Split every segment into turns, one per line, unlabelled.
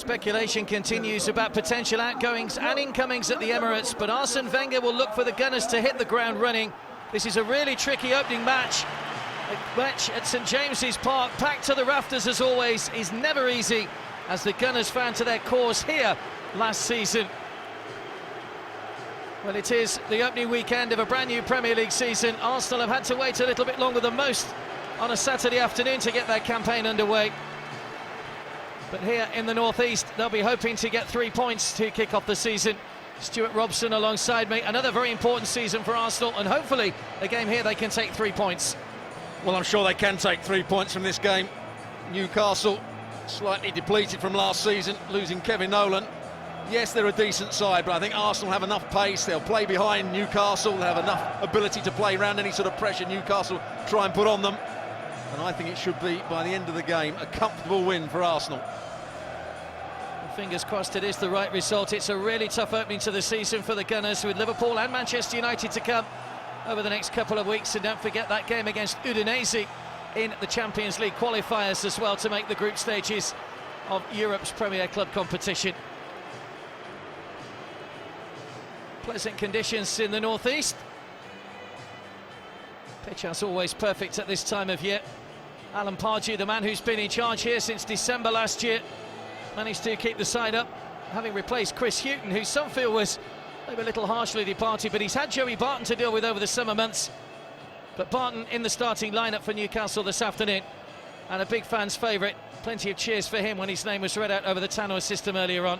Speculation continues about potential outgoings and incomings at the Emirates, but Arsene Wenger will look for the Gunners to hit the ground running. This is a really tricky opening match. A match at St James's Park, packed to the rafters as always, is never easy, as the Gunners found to their cause here last season. Well, it is the opening weekend of a brand new Premier League season. Arsenal have had to wait a little bit longer than most on a Saturday afternoon to get their campaign underway. But here in the northeast, they'll be hoping to get 3 points to kick off the season. Stuart Robson alongside me. Another very important season for Arsenal, and hopefully a game here they can take 3 points.
Well, I'm sure they can take 3 points from this game. Newcastle, slightly depleted from last season, losing Kevin Nolan. Yes, they're a decent side, but I think Arsenal have enough pace. They'll play behind Newcastle. They have enough ability to play around any sort of pressure Newcastle try and put on them. And I think it should be, by the end of the game, a comfortable win for Arsenal.
Fingers crossed it is the right result. It's a really tough opening to the season for the Gunners, with Liverpool and Manchester United to come over the next couple of weeks. And don't forget that game against Udinese in the Champions League qualifiers as well, to make the group stages of Europe's Premier Club competition. Pleasant conditions in the northeast. Pitch as always perfect at this time of year. Alan Pardew, the man who's been in charge here since December last year, managed to keep the side up, having replaced Chris Hughton, who some feel was maybe a little harshly departed, but he's had Joey Barton to deal with over the summer months. But Barton in the starting lineup for Newcastle this afternoon, and a big fan's favourite. Plenty of cheers for him when his name was read out over the Tannoy system earlier on.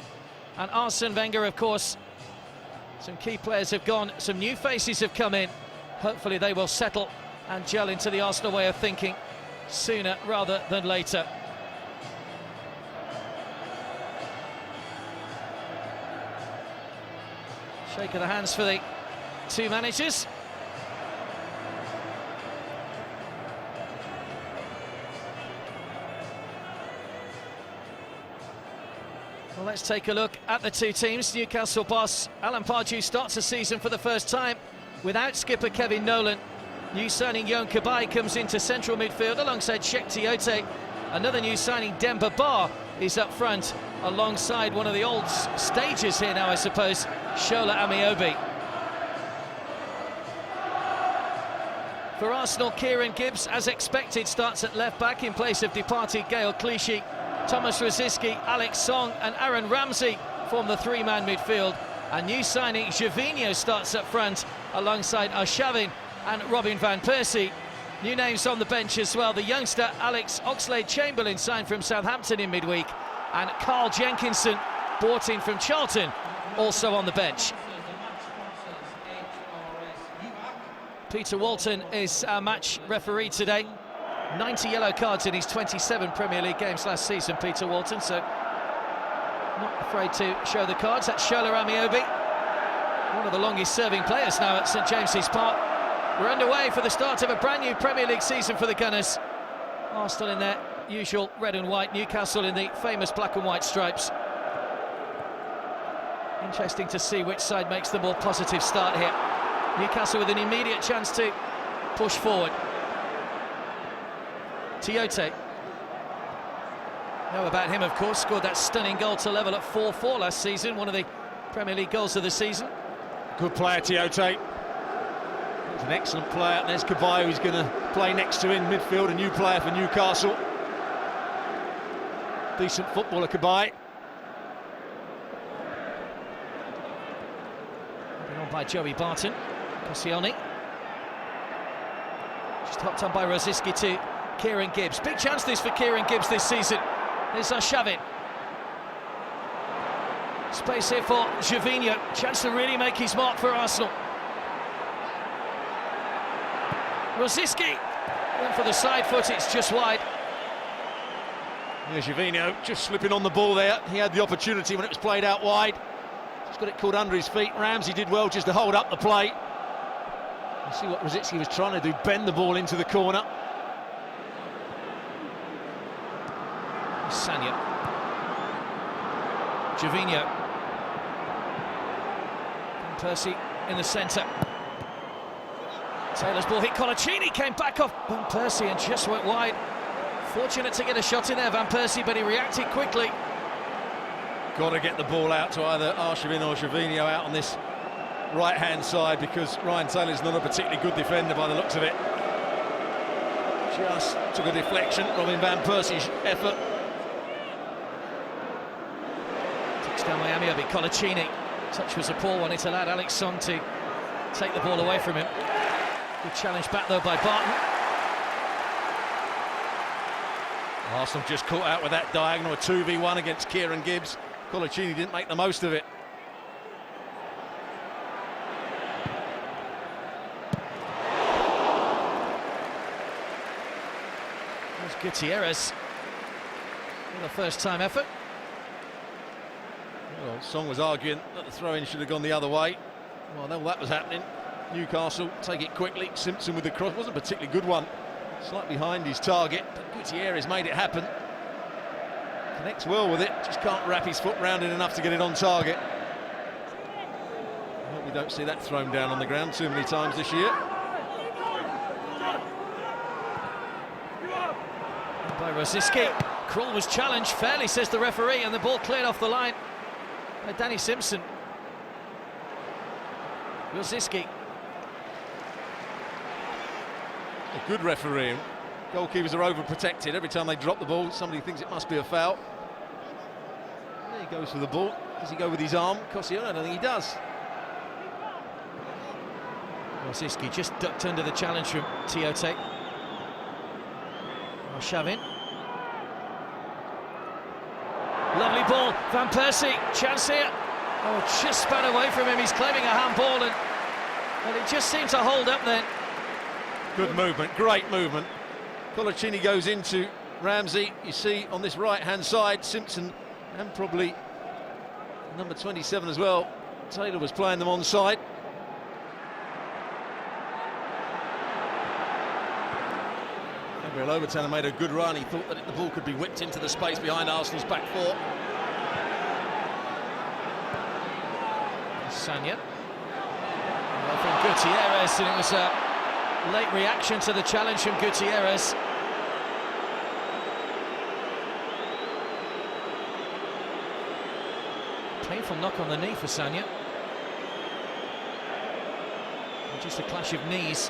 And Arsene Wenger, of course. Some key players have gone, some new faces have come in. Hopefully they will settle and gel into the Arsenal way of thinking sooner rather than later. Shake of the hands for the two managers. Well, let's take a look at the two teams. Newcastle boss Alan Pardew starts the season for the first time without skipper Kevin Nolan. New signing Yoan Cabaye comes into central midfield alongside Sheikh Tiote. Another new signing, Demba Ba, is up front alongside one of the old stagers here now, I suppose, Shola Amiobi. For Arsenal, Kieran Gibbs, as expected, starts at left-back in place of departed Gael Clichy. Thomas Rosicky, Alex Song and Aaron Ramsey form the three-man midfield. A new signing, Gervinho, starts up front alongside Arshavin and Robin van Persie. New names on the bench as well. The youngster Alex Oxlade-Chamberlain signed from Southampton in midweek, and Carl Jenkinson, brought in from Charlton, also on the bench. Peter Walton is our match referee today. 90 yellow cards in his 27 Premier League games last season, Peter Walton, so not afraid to show the cards. That's Shola Amiobi, one of the longest serving players now at St James's Park. We're underway for the start of a brand new Premier League season for the Gunners. Arsenal in their usual red and white, Newcastle in the famous black and white stripes. Interesting to see which side makes the more positive start here. Newcastle with an immediate chance to push forward. Tiote. Know about him, of course, scored that stunning goal to level at 4-4 last season, one of the Premier League goals of the season.
Good player, Tiote. He's an excellent player. There's Cabaye, who's going to play next to him, midfield, a new player for Newcastle. Decent footballer, Cabaye.
On by Joey Barton. Koscielny. Just hopped on by Rosicky to Kieran Gibbs. Big chance this for Kieran Gibbs this season. There's Arshavin. Space here for Gervinho. Chance to really make his mark for Arsenal. Rosicky went for the side foot, it's just wide.
Yeah, Gervinho just slipping on the ball there. He had the opportunity when it was played out wide. Just got it caught under his feet. Ramsey did well just to hold up the play. You see what Rosicky was trying to do, bend the ball into the corner.
Sanya. Gervinho. Van Persie in the centre. Taylor's ball hit Colaccini, came back off Van Persie and just went wide. Fortunate to get a shot in there, Van Persie, but he reacted quickly.
Got to get the ball out to either Arshavin or Gervinho out on this right-hand side, because Ryan Taylor's not a particularly good defender by the looks of it. Just took a deflection. Robin van Persie's effort.
Takes down Miami a bit. Colaccini. Touch was a poor one. It allowed Alex Song to take the ball away from him. Good challenge back though by Barton.
Arsenal just caught out with that diagonal, a 2v1 against Kieran Gibbs. Colaccini didn't make the most of it.
There's Gutierrez with a first-time effort.
Well, Song was arguing that the throw-in should have gone the other way. Well, then that was happening. Newcastle take it quickly. Simpson with the cross, wasn't a particularly good one. Slightly behind his target, but Gutierrez made it happen. Connects well with it, just can't wrap his foot round it enough to get it on target. I hope we don't see that thrown down on the ground too many times this year.
By Rosicky. Krull was challenged fairly, says the referee, and the ball cleared off the line by Danny Simpson. Rosicky.
A good referee. Goalkeepers are overprotected. Every time they drop the ball, somebody thinks it must be a foul. There he goes for the ball. Does he go with his arm? Koscielny, I don't think he does.
Rosicky just ducked under the challenge from Tiote. Shavin. Lovely ball, Van Persie, chance here. Oh, just span away from him, he's claiming a handball, and it just seemed to hold up then.
Good movement, great movement. Colaccini goes into Ramsey. You see on this right-hand side, Simpson and probably number 27 as well. Taylor was playing them on side. Gabriel Obertaner made a good run. He thought that the ball could be whipped into the space behind Arsenal's back four.
Sagna. Well, from Gutierrez, and it was a late reaction to the challenge from Gutierrez. Painful knock on the knee for Sagna. Just a clash of knees.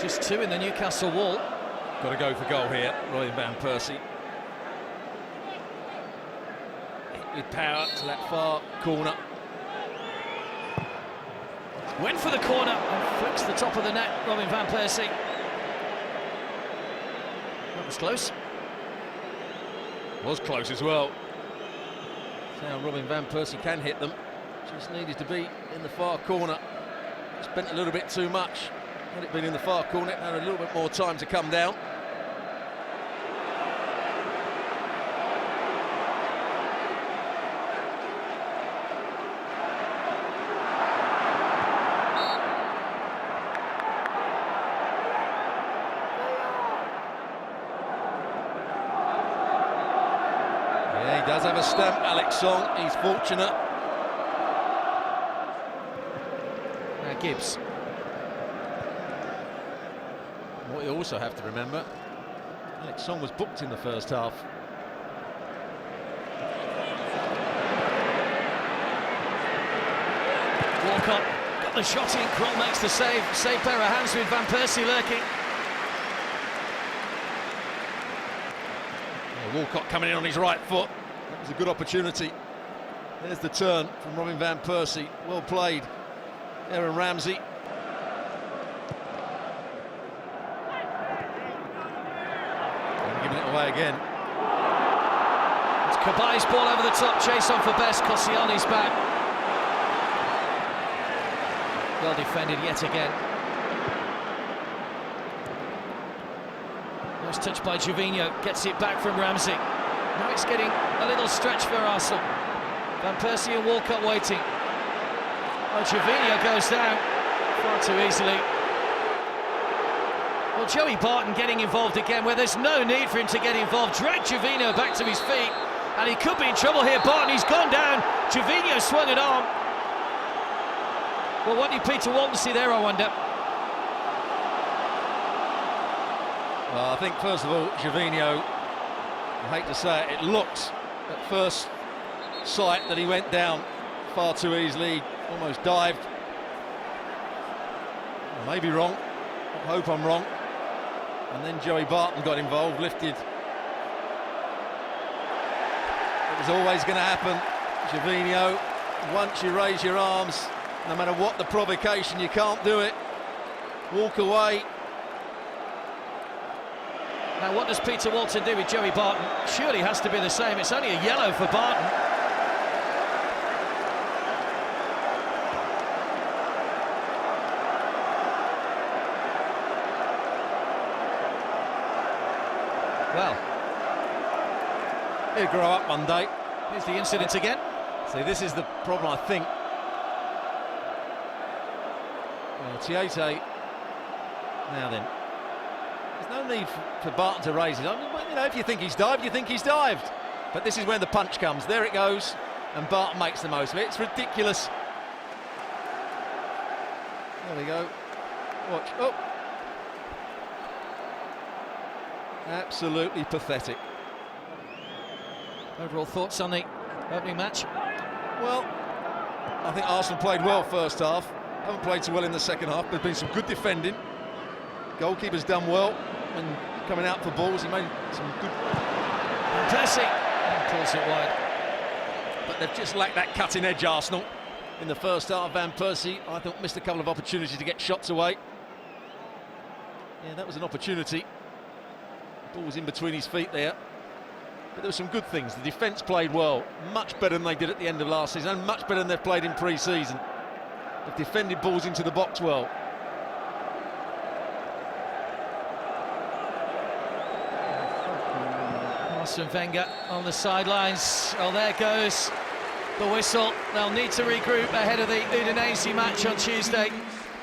Just two in the Newcastle wall.
Got to go for goal here, Robin van Persie. With power to that far corner.
Went for the corner and flicks the top of the net, Robin van Persie. That was close.
Was close as well. Now Robin van Persie can hit them. Just needed to be in the far corner. Just bent a little bit too much. Had it been in the far corner, it had a little bit more time to come down. Yeah, he does have a stamp, Alex Song. He's fortunate.
Now Gibbs.
What you also have to remember, Alex Song was booked in the first half.
Walcott got the shot in, Krull makes the save. Save pair of hands with Van Persie lurking.
Yeah, Walcott coming in on his right foot. That was a good opportunity. There's the turn from Robin van Persie. Well played. Aaron Ramsey. Giving it away again.
It's Kabai's ball over the top, chase on for best. Koscielny's back. Well defended yet again. Nice touch by Gervinho, gets it back from Ramsey. Now it's getting a little stretch for Arsenal. Van Persie and Walcott waiting. Oh, Gervinho goes down far too easily. Well, Joey Barton getting involved again, where there's no need for him to get involved. Dragged Gervinho back to his feet, and he could be in trouble here. Barton, he's gone down. Gervinho swung an arm. Well, what did Peter Walton see there, I wonder?
Well, I think, first of all, Gervinho I hate to say it, it looks at first sight that he went down far too easily, almost dived. I may be wrong, I hope I'm wrong. And then Joey Barton got involved, lifted. It was always going to happen. Gervinho, once you raise your arms, no matter what the provocation, you can't do it. Walk away.
Now what does Peter Walton do with Joey Barton? Surely has to be the same. It's only a yellow for Barton. Well,
he'll grow up one day.
Here's the incident again.
See, this is the problem, I think. Well, Tiete. Now then, there's no need for Barton to raise it. I mean, you know, if you think he's dived, you think he's dived. But this is when the punch comes. There it goes, and Barton makes the most of it. It's ridiculous. There we go. Watch. Oh. Absolutely pathetic.
Overall thoughts on the opening match?
Well, I think Arsenal played well first half. Haven't played so well in the second half. There's been some good defending. Goalkeeper's done well and coming out for balls. He made some good.
Percy pulls it wide.
But they've just lacked that cutting edge, Arsenal. In the first half, Van Persie, I thought, missed a couple of opportunities to get shots away. Yeah, that was an opportunity. The ball was in between his feet there. But there were some good things. The defence played well, much better than they did at the end of last season, and much better than they've played in pre-season. They've defended balls into the box well.
Arsene Wenger on the sidelines. Oh, there goes the whistle. They'll need to regroup ahead of the Udinese match on Tuesday.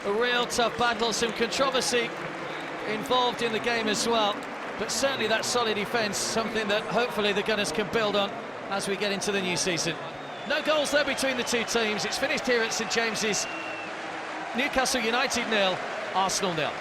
A real tough battle, some controversy involved in the game as well. But certainly that solid defence, something that hopefully the Gunners can build on as we get into the new season. No goals there between the two teams. It's finished here at St James's. Newcastle United 0, Arsenal 0.